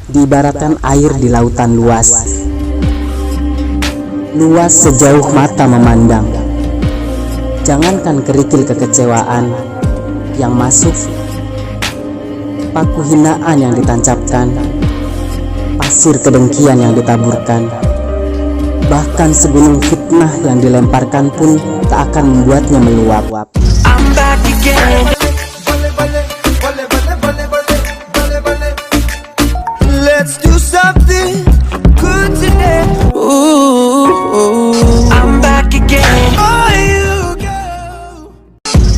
diibaratkan air di lautan luas. Luas sejauh mata memandang. Jangankan kerikil kekecewaan yang masuk, paku hinaan yang ditancapkan, pasir kedengkian yang ditaburkan, bahkan segunung fitnah yang dilemparkan pun tak akan membuatnya meluap. I'm back again. Let's do something good today. Ooh, I'm back again. Oh, you go.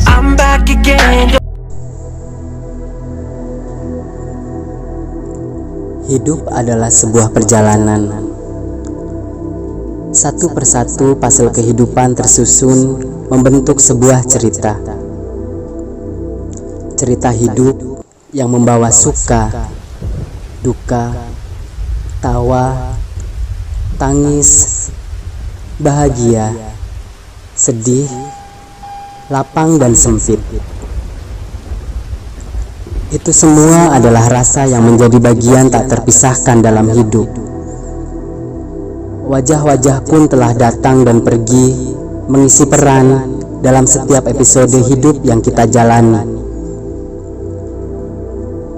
I'm back again. Hidup adalah sebuah perjalanan. Satu persatu pasal kehidupan tersusun membentuk sebuah cerita. Cerita hidup yang membawa suka, duka, tawa, tangis, bahagia, sedih, lapang dan sempit. Itu semua adalah rasa yang menjadi bagian tak terpisahkan dalam hidup. Wajah-wajah pun telah datang dan pergi, mengisi peran dalam setiap episode hidup yang kita jalani.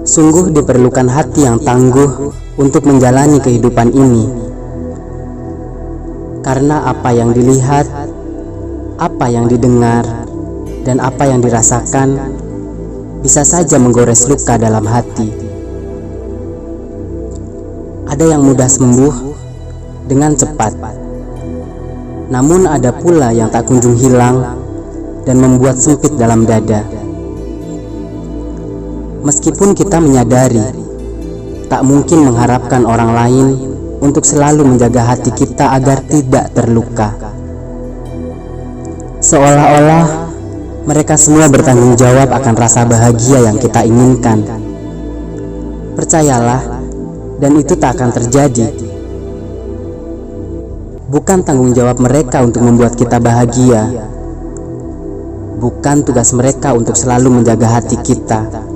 Sungguh diperlukan hati yang tangguh untuk menjalani kehidupan ini. Karena apa yang dilihat, apa yang didengar, dan apa yang dirasakan bisa saja menggores luka dalam hati. Ada yang mudah sembuh dengan cepat, namun ada pula yang tak kunjung hilang dan membuat sempit dalam dada. Meskipun kita menyadari tak mungkin mengharapkan orang lain untuk selalu menjaga hati kita agar tidak terluka, seolah-olah mereka semua bertanggung jawab akan rasa bahagia yang kita inginkan. Percayalah, dan itu tak akan terjadi. Bukan tanggung jawab mereka untuk membuat kita bahagia. Bukan tugas mereka untuk selalu menjaga hati kita.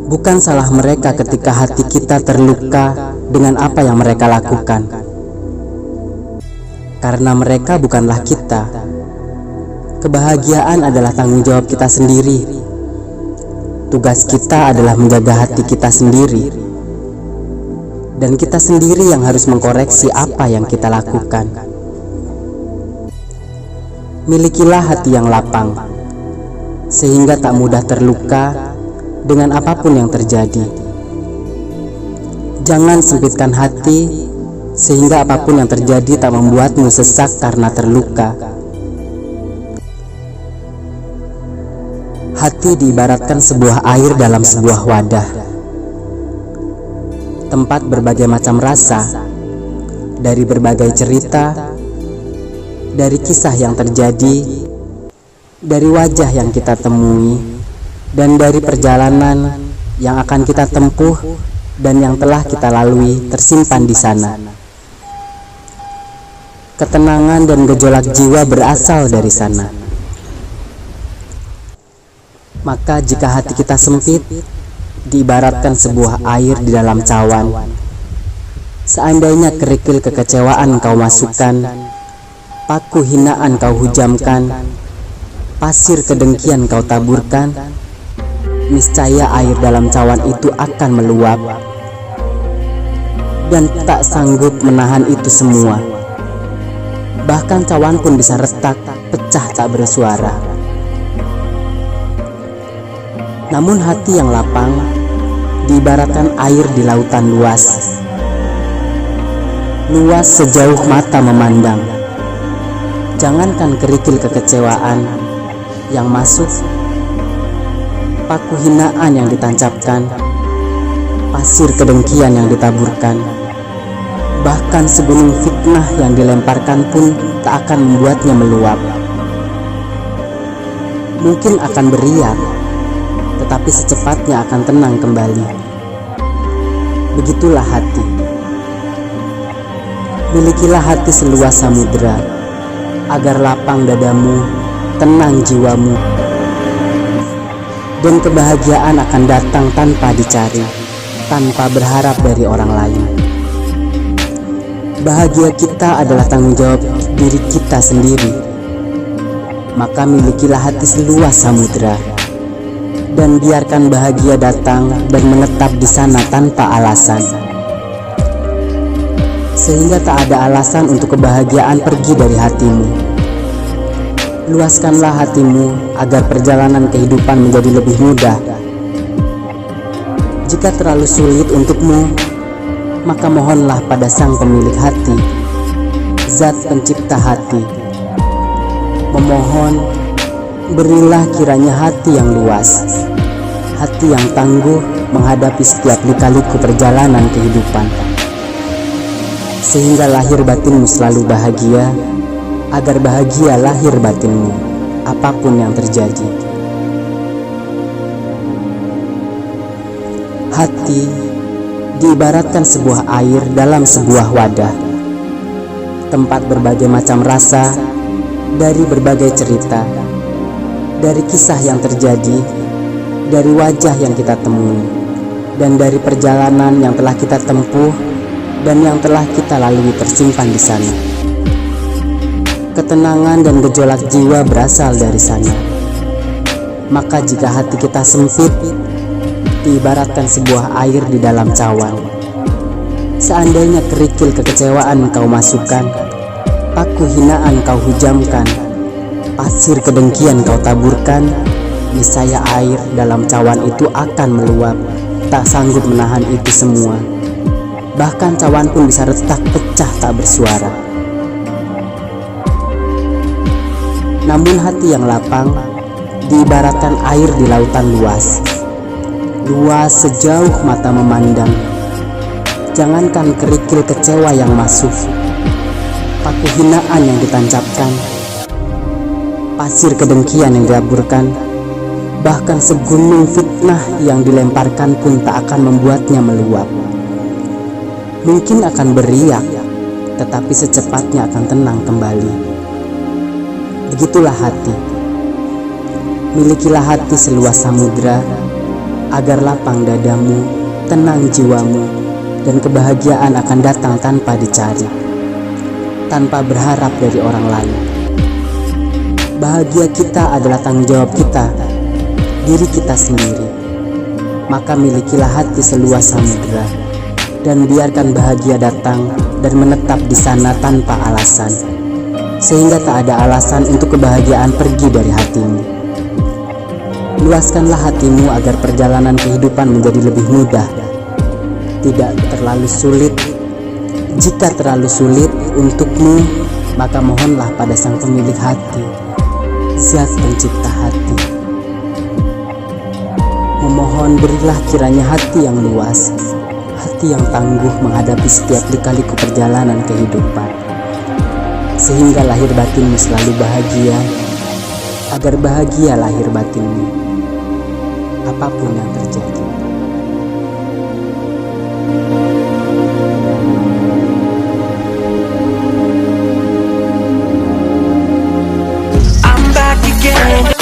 Bukan salah mereka ketika hati kita terluka dengan apa yang mereka lakukan. Karena mereka bukanlah kita. Kebahagiaan adalah tanggung jawab kita sendiri. Tugas kita adalah menjaga hati kita sendiri. Dan kita sendiri yang harus mengkoreksi apa yang kita lakukan. Milikilah hati yang lapang, sehingga tak mudah terluka dengan apapun yang terjadi. Jangan sempitkan hati, sehingga apapun yang terjadi tak membuatmu sesak karena terluka. Hati diibaratkan sebuah air dalam sebuah wadah, tempat berbagai macam rasa, dari berbagai cerita, dari kisah yang terjadi, dari wajah yang kita temui, dan dari perjalanan yang akan kita tempuh dan yang telah kita lalui tersimpan di sana. Ketenangan dan gejolak jiwa berasal dari sana. Maka jika hati kita sempit, diibaratkan sebuah air di dalam cawan. Seandainya kerikil kekecewaan kau masukkan, paku hinaan kau hujamkan, pasir kedengkian kau taburkan, niscaya air dalam cawan itu akan meluap dan tak sanggup menahan itu semua. Bahkan cawan pun bisa retak, pecah tak bersuara. Namun hati yang lapang diibaratkan air di lautan luas. Luas sejauh mata memandang. Jangankan kerikil kekecewaan yang masuk, paku hinaan yang ditancapkan, pasir kedengkian yang ditaburkan, bahkan segunung fitnah yang dilemparkan pun tak akan membuatnya meluap. Mungkin akan beriak, tetapi secepatnya akan tenang kembali. Begitulah hati. Milikilah hati seluas samudera, agar lapang dadamu, tenang jiwamu, dan kebahagiaan akan datang tanpa dicari. tanpa berharap dari orang lain. Bahagia kita adalah tanggung jawab diri kita sendiri. Maka milikilah hati seluas samudera, dan biarkan bahagia datang dan menetap di sana tanpa alasan. Sehingga tak ada alasan untuk kebahagiaan pergi dari hatimu. Luaskanlah hatimu agar perjalanan kehidupan menjadi lebih mudah. Jika terlalu sulit untukmu, maka mohonlah pada Sang Pemilik hati, Zat Pencipta hati. Memohon, berilah kiranya hati yang luas, hati yang tangguh menghadapi setiap lika-liku perjalanan kehidupan. Sehingga lahir batinmu selalu bahagia, agar bahagia lahir batinmu, apapun yang terjadi. Hati diibaratkan sebuah air dalam sebuah wadah, tempat berbagai macam rasa, dari berbagai cerita, dari kisah yang terjadi, dari wajah yang kita temui, dan dari perjalanan yang telah kita tempuh dan yang telah kita lalui tersimpan di sana. Ketenangan dan gejolak jiwa berasal dari sana. Maka jika hati kita sempit, diibaratkan sebuah air di dalam cawan. Seandainya kerikil kekecewaan kau masukkan, paku hinaan kau hujamkan, pasir kedengkian kau taburkan, niscaya air dalam cawan itu akan meluap, tak sanggup menahan itu semua. Bahkan cawan pun bisa retak pecah tak bersuara. Namun hati yang lapang diibaratkan air di lautan luas, luas sejauh mata memandang. Jangankan kerikil kecewa yang masuk, paku hinaan yang ditancapkan, pasir kedengkian yang diaburkan, bahkan segunung fitnah yang dilemparkan pun tak akan membuatnya meluap. Mungkin akan beriak, tetapi secepatnya akan tenang kembali. Begitulah hati. Milikilah hati seluas samudra, agar lapang dadamu, tenang jiwamu, dan kebahagiaan akan datang tanpa dicari, tanpa berharap dari orang lain. Bahagia kita adalah tanggung jawab kita, diri kita sendiri. Maka milikilah hati seluas samudra, dan biarkan bahagia datang dan menetap di sana tanpa alasan, sehingga tak ada alasan untuk kebahagiaan pergi dari hatimu. Luaskanlah hatimu agar perjalanan kehidupan menjadi lebih mudah, tidak terlalu sulit. Jika terlalu sulit untukmu, maka mohonlah pada Sang Pemilik hati, Zat Pencipta hati. Memohon berilah kiranya hati yang luas, hati yang tangguh menghadapi setiap lika-liku perjalanan kehidupan, sehingga lahir batinmu selalu bahagia, agar bahagia lahir batinmu, apapun yang terjadi. I'm back again.